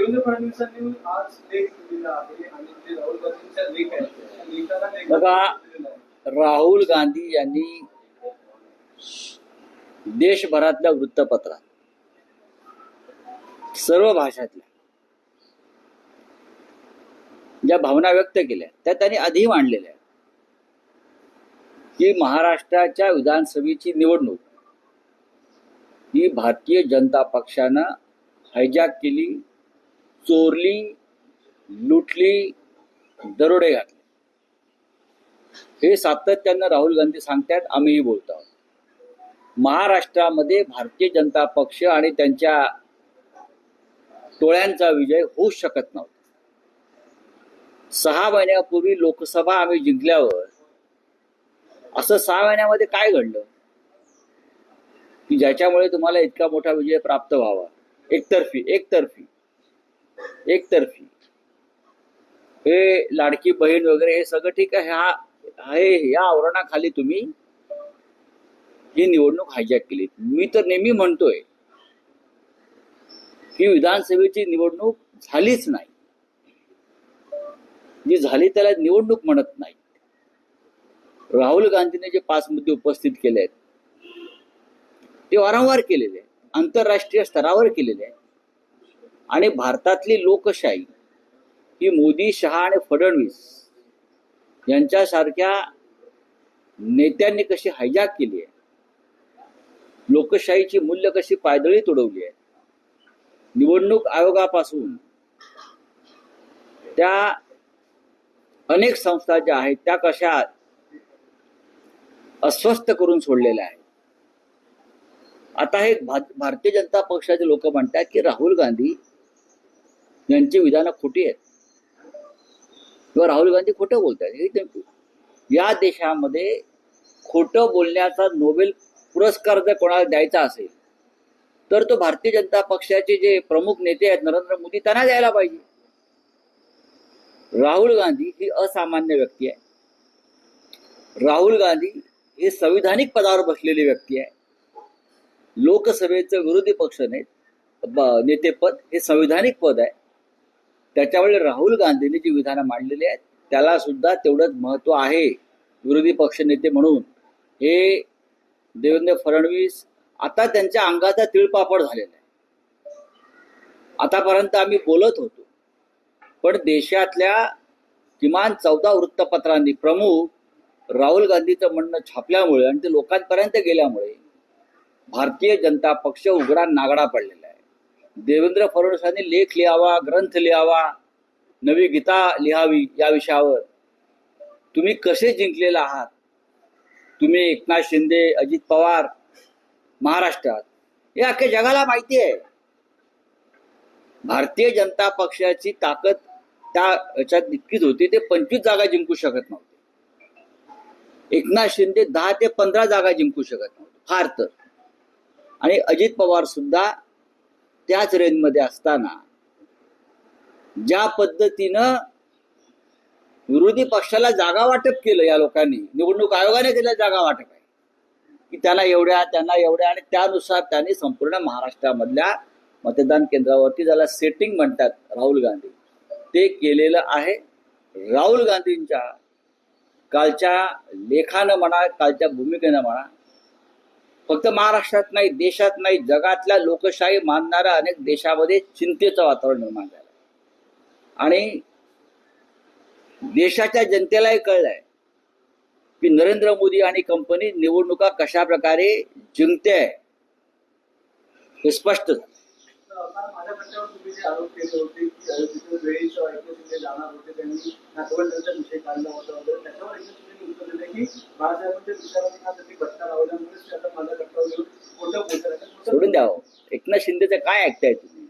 देवेंद्र फडणवीसांनी आज लेख दिलेला आहे आणि ते राहुल गांधींचा लेख आहे त्या लेखाला बघा, राहुल गांधी यांनी देशभरातल्या वृत्तपत्रात सर्व भाषातल्या ज्या भावना व्यक्त केल्या त्या त्यांनी आधी मांडलेल्या आहेत की महाराष्ट्राच्या विधानसभेची निवडणूक ही भारतीय जनता पक्षानं हायजॅक केली, चोरली, लुटली, दरोडे घातले. हे सातत्यानं राहुल गांधी सांगतात, आम्हीही बोलतो आहोत. महाराष्ट्रामध्ये भारतीय जनता पक्ष आणि त्यांच्या टोळ्यांचा विजय होऊच शकत नव्हता. 6 महिन्यापूर्वी लोकसभा आम्ही जिंकल्यावर असं 6 महिन्यामध्ये काय घडलं की ज्याच्यामुळे तुम्हाला इतका मोठा विजय प्राप्त व्हावा? एकतर्फी हे लाडकी बहीण वगैरे हे सगळं ठीक आहे. या आवरणाखाली तुम्ही ही निवडणूक हायजॅक केली. मी तर नेहमी म्हणतोय की विधानसभेची निवडणूक झालीच नाही. जी झाली त्याला निवडणूक म्हणत नाही. राहुल गांधीने जे 5 मुद्दे उपस्थित केले आहेत ते वारंवार केलेले आहेत, आंतरराष्ट्रीय स्तरावर केलेले आहेत. आणि भारतातली लोकशाही ही मोदी, शहा आणि फडणवीस यांच्यासारख्या नेत्यांनी कशी हायजॅक केली आहे, लोकशाहीची मूल्य कशी पायदळी तुडवली आहे, निवडणूक आयोगापासून त्या अनेक संस्था ज्या आहेत त्या कशा अस्वस्थ करून सोडलेल्या आहेत. आता हे भारतीय जनता पक्षाचे लोक म्हणतात की राहुल गांधी यांची विधानं खोटी आहेत किंवा राहुल गांधी खोटं बोलतात. या देशामध्ये खोटं बोलण्याचा नोबेल पुरस्कार जर कोणाला द्यायचा असेल तर तो भारतीय जनता पक्षाचे जे प्रमुख नेते आहेत नरेंद्र मोदी त्यांना द्यायला पाहिजे. राहुल गांधी ही असामान्य व्यक्ती आहे. राहुल गांधी हे संविधानिक पदावर बसलेली व्यक्ती आहे. लोकसभेचं विरोधी पक्ष नेतेपद हे संविधानिक पद आहे. त्याच्यामुळे राहुल गांधींनी जी विधानं मांडलेली आहेत त्याला सुद्धा तेवढंच महत्व आहे विरोधी पक्ष नेते म्हणून. हे देवेंद्र फडणवीस आता त्यांच्या अंगाचा तिळपापड झालेला आहे. आतापर्यंत आम्ही बोलत होतो पण देशातल्या किमान 14 वृत्तपत्रांनी प्रमुख राहुल गांधीचं म्हणणं छापल्यामुळे आणि ते लोकांपर्यंत गेल्यामुळे भारतीय जनता पक्ष उघडा नागडा पडलेला आहे. देवेंद्र फडणवीसांनी लेख लिहावा, ग्रंथ लिहावा, नवी गीता लिहावी या विषयावर. तुम्ही कसे जिंकलेला आहात, तुम्ही एकनाथ शिंदे, अजित पवार महाराष्ट्रात, हे अख्ख्या जगाला माहिती आहे. भारतीय जनता पक्षाची ताकद त्या ह्याच्यात इतकीच होती ते 25 जागा जिंकू शकत नव्हते. एकनाथ शिंदे 10 ते 15 जागा जिंकू शकत नव्हते फार तर. आणि अजित पवार सुद्धा त्याच रेंजमध्ये असताना ज्या पद्धतीनं विरोधी पक्षाला जागा वाटप केलं या लोकांनी, निवडणूक आयोगाने केलं जागा वाटप आहे की त्यांना एवढ्या आणि त्यानुसार त्यांनी संपूर्ण महाराष्ट्रामधल्या मतदान केंद्रावरती ज्याला सेटिंग म्हणतात राहुल गांधी ते केलेलं आहे. राहुल गांधींच्या कालच्या लेखानं म्हणा, कालच्या भूमिकेनं म्हणा, फक्त महाराष्ट्रात नाही, देशात नाही, जगातल्या लोकशाही मानणाऱ्या अनेक देशामध्ये चिंतेचं वातावरण निर्माण झालं. आणि देशाच्या जनतेलाही कळलंय की नरेंद्र मोदी आणि कंपनी निवडणुका कशा प्रकारे जिंकते हे स्पष्ट झालं. माझ्या पक्षावर तुम्ही जे आरोप केले होते की वेळेस एकनाथ जाणार होते, त्यांनी नागवंडांचा विषय काढला होता वगैरे, त्याच्यावर एकनाथ उत्तर दिले की बाळासाहेबांच्या विचारांना त्यांनी भटका लावल्यामुळे आता माझ्या पक्षावर घेऊन खोटं बोलतात. सोडून द्यावं. एकनाथ शिंदेचं काय ऐकताय तुम्ही?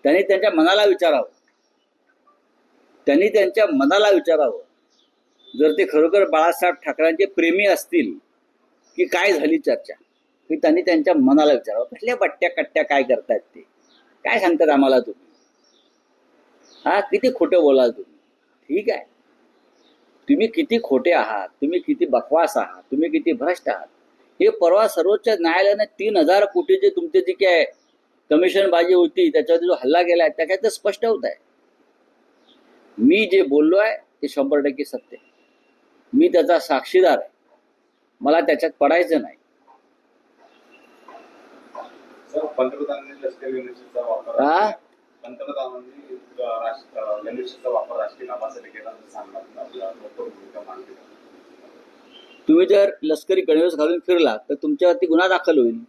त्यांनी त्यांच्या मनाला विचारावं. जर ते खरोखर बाळासाहेब ठाकरेंचे प्रेमी असतील की काय झाली चर्चा, की त्यांनी त्यांच्या मनाला विचारावं. कसल्या बट्ट्या कट्ट्या काय करतायत ते, काय सांगतात आम्हाला तुम्ही? किती खोटं बोलाल तुम्ही? ठीक आहे, तुम्ही किती खोटे आहात, तुम्ही किती बकवास आहात, तुम्ही किती भ्रष्ट आहात हे परवा सर्वोच्च न्यायालयाने 3000 कोटीचे तुमचे जे काय कमिशनबाजी होती, त्याच्यावरती जो हल्ला केलाय त्याच्यात तर स्पष्ट होत आहे. मी जे बोललो आहे ते 100% सत्य आहे. मी त्याचा साक्षीदार आहे. मला त्याच्यात पडायचं नाही. सर, पंतप्रधानांनी लष्करी गणवेशाचा वापर हा? पंतप्रधानांनी गणवेशाचा वापर राजकीय लाभासाठी केला असं सांगतात. आपला भूमिका मांडली. तुम्ही जर लष्करी गणवेश घालून फिरला तर तुमच्यावरती गुन्हा दाखल होईल.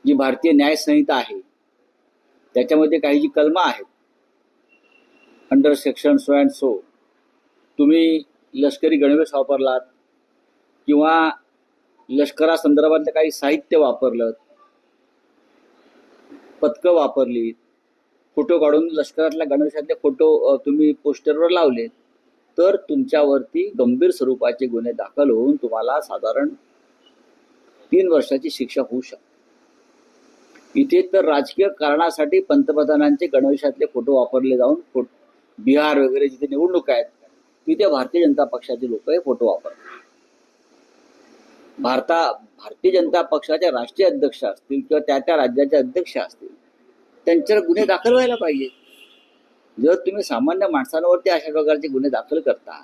जी भारतीय न्याय संहिता आहे त्याच्यामध्ये काही जी कलमं आहेत, under section so and so, तुम्ही लष्करी गणवेश वापरलात किंवा लष्करासंदर्भातलं काही साहित्य वापरलं, पथकं वापरली, फोटो काढून लष्करातल्या गणवेशातले फोटो तुम्ही पोस्टरवर लावले, तर तुमच्यावरती गंभीर स्वरूपाचे गुन्हे दाखल होऊन तुम्हाला साधारण 3 वर्षाची शिक्षा होऊ शकते. इथे तर राजकीय कारणासाठी पंतप्रधानांचे गणवेशातले फोटो वापरले जाऊन बिहार वगैरे जिथे निवडणूक आहेत तिथे भारतीय जनता पक्षाचे लोक हे फोटो वापरतात. भारतीय जनता पक्षाचे राष्ट्रीय अध्यक्ष असतील किंवा त्या राज्याचे अध्यक्ष असतील त्यांच्यावर गुन्हे दाखल व्हायला पाहिजे. जर तुम्ही सामान्य माणसांवरती अशा प्रकारचे गुन्हे दाखल करता,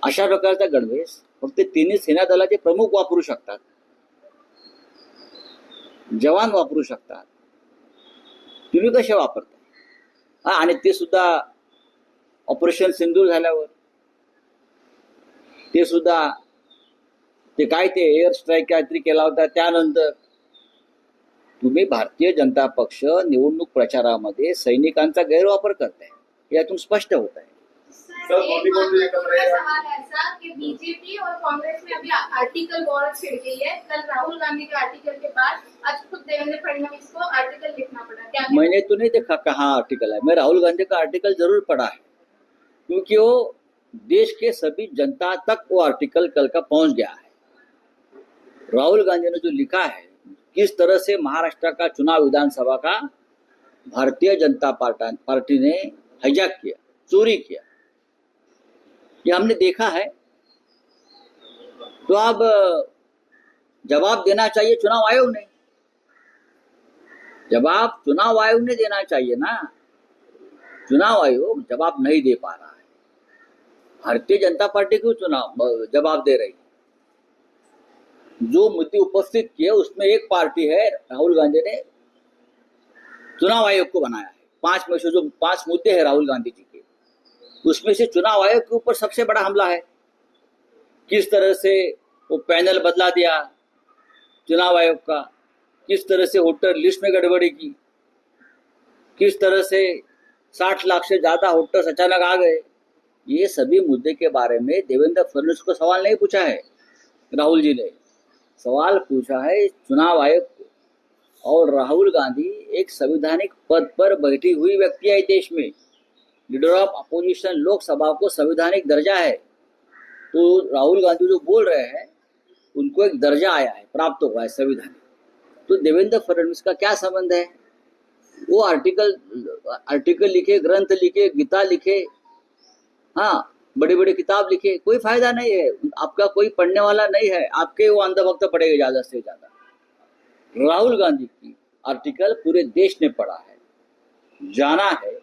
अशा प्रकारचा गणवेश फक्त तिन्ही सेना दलाचे प्रमुख वापरू शकतात, जवान वापरू शकतात, तुम्ही कसे वापरता? आणि ते सुद्धा ऑपरेशन सिंदूर झाल्यावर, ते सुद्धा ते एअर स्ट्राईक काहीतरी केला होता त्यानंतर. तुम्ही भारतीय जनता पक्ष निवडणूक प्रचारामध्ये सैनिकांचा गैरवापर करताय, यातून स्पष्ट होत आहे. सर, मोदी को भी एकत्र है। सवाल ऐसा कि बीजेपी और कांग्रेस में अभी आर्टिकल वॉर छिड़ गई है। कल राहुल गांधी के आर्टिकल के बाद आज खुद देवेंद्र फडणवीस को आर्टिकल लिखना पड़ा। क्या मैंने तो नहीं देखा कहाँ आर्टिकल है. मैं राहुल गांधी का आर्टिकल जरूर पढ़ा है, क्योंकि वो देश के सभी जनता तक वो आर्टिकल कल का पहुंच गया है. राहुल गांधी ने जो लिखा है, किस तरह से महाराष्ट्र का चुनाव विधानसभा का भारतीय जनता पार्टी ने हाईजैक किया, चोरी किया, ये हमने देखा है. तो अब जवाब देना चाहिए चुनाव आयोग ने. जवाब चुनाव आयोग ने देना चाहिए ना. चुनाव आयोग जवाब नहीं दे पा रहा है. भारतीय जनता पार्टी क्यों चुनाव जवाब दे रही है? जो मुद्दे उपस्थित किए उसमें एक पार्टी है, राहुल गांधी ने चुनाव आयोग को बनाया है. 5 में से जो 5 मुद्दे हैं राहुल गांधी जी के, उसमें से चुनाव आयोग के ऊपर सबसे बड़ा हमला है. किस तरह से वो पैनल बदला दिया चुनाव आयोग का, किस तरह से वोटर लिस्ट में गड़बड़ी की, किस तरह से 60 लाख से ज्यादा वोटर्स अचानक आ गए. ये सभी मुद्दे के बारे में देवेंद्र फडणवीस को सवाल नहीं पूछा है. राहुल जी ने सवाल पूछा है चुनाव आयोग को. और राहुल गांधी एक संवैधानिक पद पर बैठी हुई व्यक्ति है देश में, लीडर ऑफ अपोजिशन. लोकसभा को संवैधानिक दर्जा है. तो राहुल गांधी जो बोल रहे हैं उनको एक दर्जा आया है, प्राप्त हुआ है संविधानिक. तो देवेंद्र फडणवीस का क्या संबंध है? वो आर्टिकल लिखे, ग्रंथ लिखे, गीता लिखे, हाँ, बड़ी बड़ी किताब लिखे, कोई फायदा नहीं है. आपका कोई पढ़ने वाला नहीं है, आपके वो अंधभक्त पढ़ेगा ज्यादा से ज्यादा. राहुल गांधी की आर्टिकल पूरे देश ने पढ़ा है, जाना है,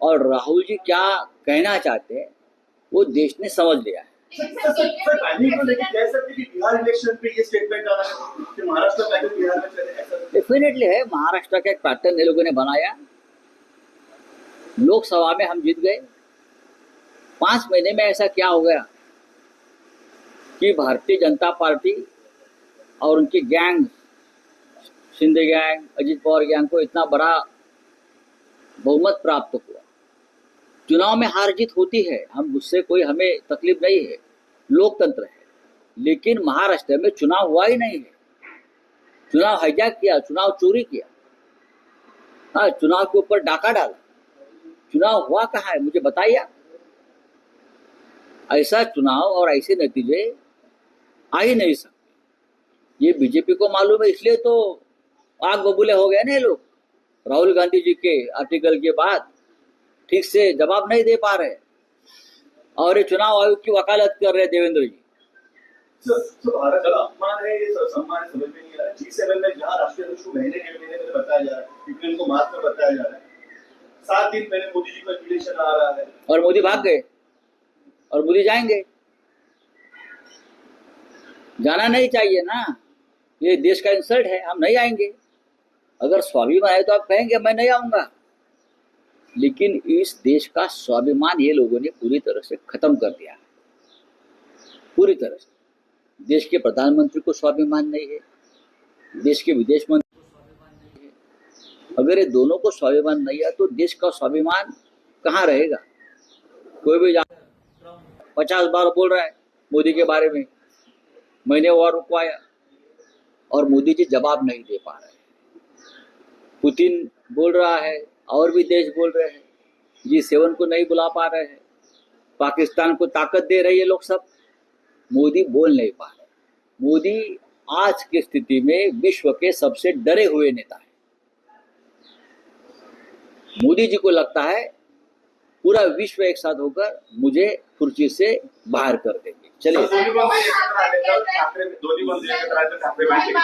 और राहुल जी क्या कहना चाहते हैं वो देश ने समझ लिया है. सर, पहले तो लेकिन कह सकते कि बिहार इलेक्शन पे ये स्टेटमेंट आना कि महाराष्ट्र पहले बिहार में चले, ऐसा डेफिनेटली है. महाराष्ट्र का एक पैटर्न ये लोगों ने बनाया. लोकसभा में हम जीत गए. 5 महीने में ऐसा क्या हो गया कि भारतीय जनता पार्टी और उनकी gang, Shinde gang, Ajit Pawar gang को इतना बड़ा बहुमत प्राप्त हुआ. चुनाव में हार जीत होती है, हम उससे कोई हमें तकलीफ नहीं है, लोकतंत्र है. लेकिन महाराष्ट्र में चुनाव हुआ ही नहीं है. चुनाव हाईजैक किया, चुनाव चोरी किया, हाँ, चुनाव के ऊपर डाका डाला. चुनाव हुआ कहाँ है मुझे बताइए. ऐसा चुनाव और ऐसे नतीजे आ ही नहीं सकते. ये बीजेपी को मालूम है, इसलिए तो आग बबूले हो गए ना लोग. राहुल गांधी जी के आर्टिकल के बाद ठीक से जवाब नहीं दे पा रहे, और ये चुनाव आयोग की वकालत कर रहे देवेंद्र जी. भारत का अपमान है, ये सम्मान समझ में नहीं आ रहा है। G7 में जहाँ राष्ट्रीय अध्यक्ष को महीने डेढ़ महीने में बताया जा रहा है, यूक्रेन को मार्च में बताया जा रहा है, 7 दिन पहले मोदी जी का इन्विटेशन आ रहा है। और मोदी भाग गए, और मोदी जाएंगे। जाना नहीं चाहिए ना, ये देश का इंसल्ट है, हम नहीं आएंगे। अगर स्वाभिमान है तो आप कहेंगे मैं नहीं आऊंगा, लेकिन इस देश का स्वाभिमान ये लोगों ने पूरी तरह से खत्म कर दिया, पूरी तरह से। देश के प्रधानमंत्री को स्वाभिमान नहीं है, देश के विदेश मंत्री को स्वाभिमान नहीं है। अगर ये दोनों को स्वाभिमान नहीं है तो देश का स्वाभिमान कहाँ रहेगा? कोई भी 50 बार बोल रहा है मोदी के बारे में, मैंने वॉर रुकवाया, और मोदी जी जवाब नहीं दे पा रहे। पुतिन बोल रहा है, और भी देश बोल रहे हैं, G7 को नहीं बुला पा रहे हैं, पाकिस्तान को ताकत दे रहे ये लोग सब, मोदी बोल नहीं पा रहे। मोदी आज की स्थिति में विश्व के सबसे डरे हुए नेता है। मोदी जी को लगता है पूरा विश्व एक साथ होकर मुझे कुर्सी से बाहर कर देंगे। चलिए दोन्ही बंद एकत्र आले तर ठाकरे बैठकीला